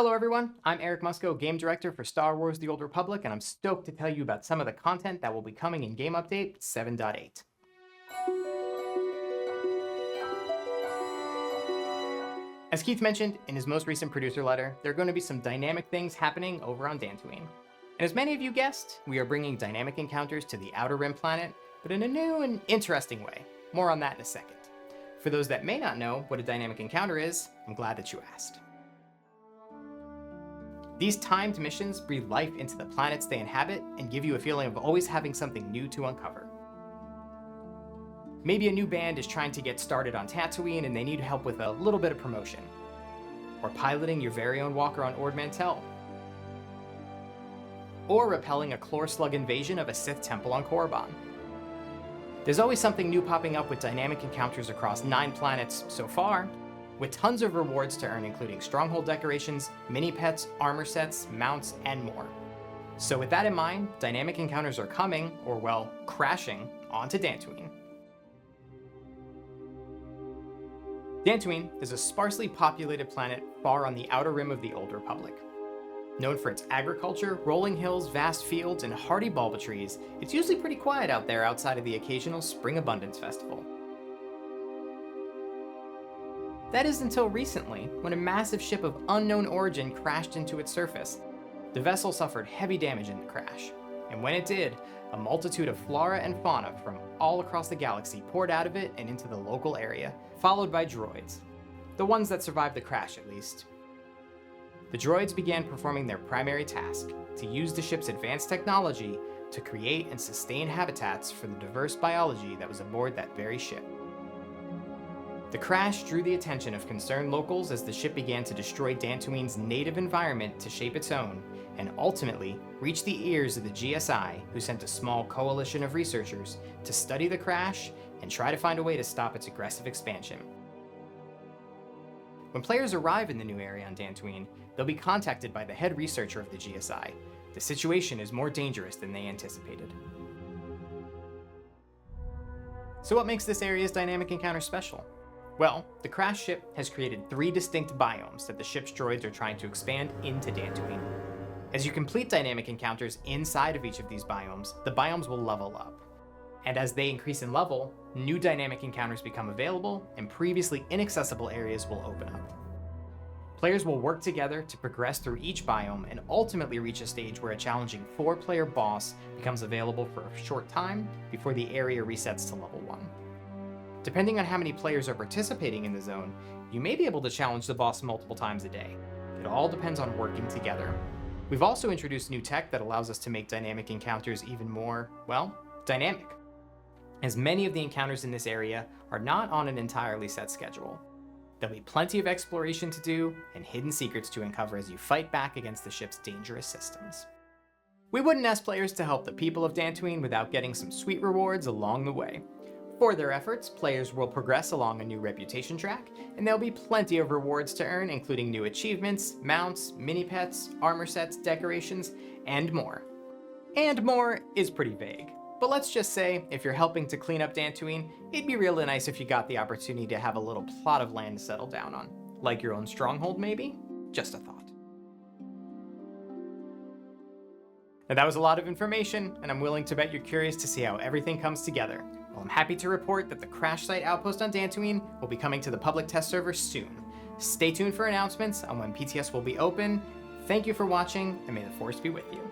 Hello everyone, I'm Eric Musco, Game Director for Star Wars The Old Republic, and I'm stoked to tell you about some of the content that will be coming in Game Update 7.8. As Keith mentioned in his most recent producer letter, there are going to be some dynamic things happening over on Dantooine. And as many of you guessed, we are bringing dynamic encounters to the Outer Rim planet, but in a new and interesting way. More on that in a second. For those that may not know what a dynamic encounter is, I'm glad that you asked. These timed missions breathe life into the planets they inhabit and give you a feeling of always having something new to uncover. Maybe a new band is trying to get started on Dantooine and they need help with a little bit of promotion. Or piloting your very own walker on Ord Mantell. Or repelling a Chlor Slug invasion of a Sith temple on Korriban. There's always something new popping up with dynamic encounters across 9 planets so far, with tons of rewards to earn including stronghold decorations, mini-pets, armor sets, mounts, and more. So with that in mind, dynamic encounters are coming, or well, crashing, onto Dantooine. Dantooine is a sparsely populated planet far on the outer rim of the Old Republic. Known for its agriculture, rolling hills, vast fields, and hardy bulba trees, it's usually pretty quiet out there outside of the occasional Spring Abundance Festival. That is until recently, when a massive ship of unknown origin crashed into its surface. The vessel suffered heavy damage in the crash, and when it did, a multitude of flora and fauna from all across the galaxy poured out of it and into the local area, followed by droids. The ones that survived the crash, at least. The droids began performing their primary task, to use the ship's advanced technology to create and sustain habitats for the diverse biology that was aboard that very ship. The crash drew the attention of concerned locals as the ship began to destroy Dantooine's native environment to shape its own, and ultimately reached the ears of the GSI, who sent a small coalition of researchers to study the crash and try to find a way to stop its aggressive expansion. When players arrive in the new area on Dantooine, they'll be contacted by the head researcher of the GSI. The situation is more dangerous than they anticipated. So what makes this area's dynamic encounter special? Well, the crash ship has created 3 distinct biomes that the ship's droids are trying to expand into Dantooine. As you complete dynamic encounters inside of each of these biomes, the biomes will level up. And as they increase in level, new dynamic encounters become available and previously inaccessible areas will open up. Players will work together to progress through each biome and ultimately reach a stage where a challenging 4-player boss becomes available for a short time before the area resets to level 1. Depending on how many players are participating in the zone, you may be able to challenge the boss multiple times a day. It all depends on working together. We've also introduced new tech that allows us to make dynamic encounters even more, well, dynamic, as many of the encounters in this area are not on an entirely set schedule. There'll be plenty of exploration to do and hidden secrets to uncover as you fight back against the ship's dangerous systems. We wouldn't ask players to help the people of Dantooine without getting some sweet rewards along the way. For their efforts, players will progress along a new reputation track, and there'll be plenty of rewards to earn, including new achievements, mounts, mini-pets, armor sets, decorations, and more. And more is pretty vague. But let's just say, if you're helping to clean up Dantooine, it'd be really nice if you got the opportunity to have a little plot of land to settle down on. Like your own stronghold, maybe? Just a thought. Now that was a lot of information, and I'm willing to bet you're curious to see how everything comes together. Well, I'm happy to report that the Crash Site Outpost on Dantooine will be coming to the public test server soon. Stay tuned for announcements on when PTS will be open. Thank you for watching, and may the Force be with you.